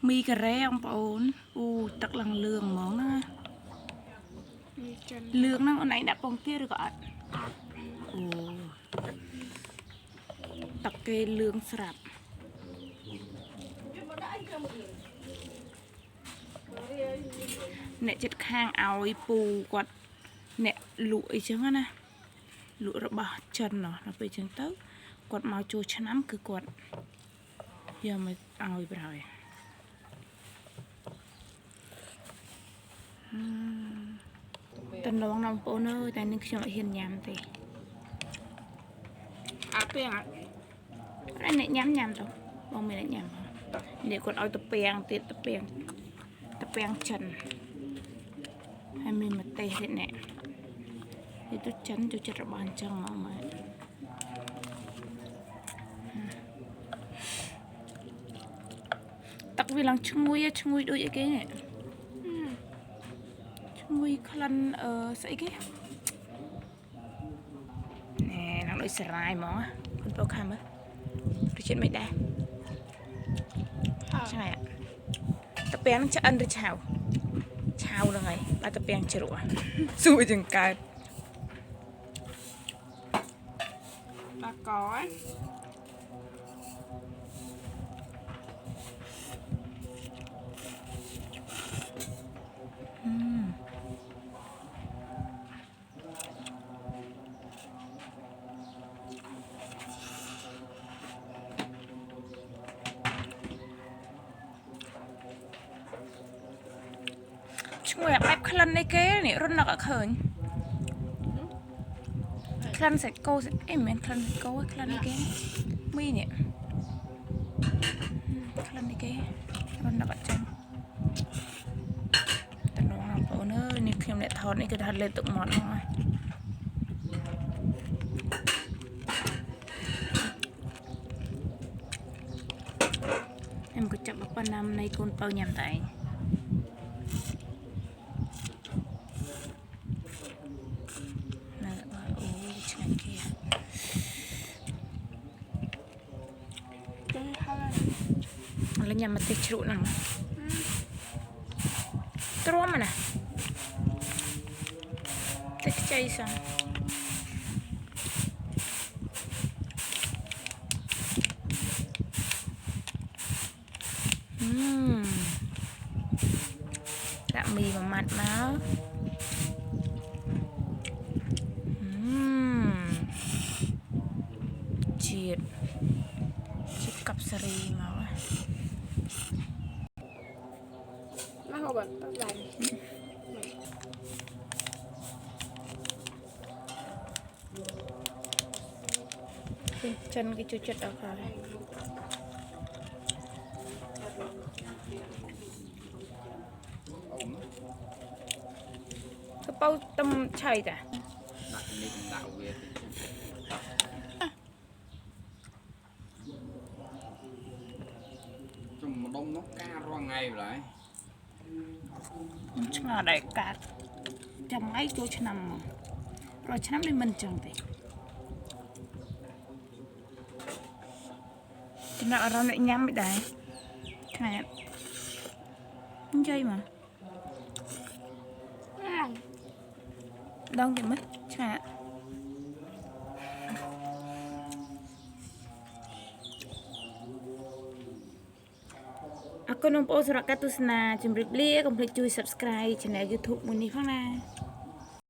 มีกระเรองปอนอู้ตักลังเลืองมองนะเลืองนั่งอันไหนดับปองเตี้ยหรือก็อัดโอ้ตักเกยเลืองสลับเนี่ยจัดข้างเอาไอ้ปูกดเนี่ยหลุยจังนะหลุระบาดจันเนาะเราไปจังเต้ากดมาจูชน้ำคือกดอย่ามาเอาไปเลยตน้องน้องโปเนอร์แต่นึกชมเห็นยำตีอาเปียงอันนี้ยำตัวบางไม่ได้ยำเดี๋ยวกดเอาตะเปียงติดตะเปียงชันให้มีมาเตะเห็นเนี่ยitu chan tu cara bancang mama tak bilang cengui đôi vậy cái này cengui khăn sấy cái nè nó đôi sài mỏ con bao khăm á tôi chuyện mấy đây sao này tập bén chắc ăn được chào là ngày ba tập bén chịu rồi xui chừng cài ba cóช่วยแบบคลันในเก๋นี่รุ่นนักเขินคลันใส่โก้เอ็มเป็นคลันใส่โก้คลันในเก๋มีเนี่ยคลันในเก๋รุ่นนักจังแต่น้องเราโปเนอร์นี่เข้มเนี่ยทอดนี่คือทอดเลยตุกหมอนออกมาเอ็มก็จับมาปนำในกลเปายำไตแล้วยังมาติดชุดหนังตัวมันน่ะติดใจสั่งđã mì vào mặt máu chiết cặp sari máu nó không bật tắt đèn chân cái chú chất đó rồi cái bao tâm chảy cả trong đông nó ca ra ngày lại mà đại cả trong ấy tôi cho nằm rồi cho nằm đi mình chẳng thì cho nó ở đâu lại nhắm bị đại này không chơi mà đâu thì mất chả aku nombor surat katusna, jemput beli, komplit cuy subscribe channel YouTube Muni Fana.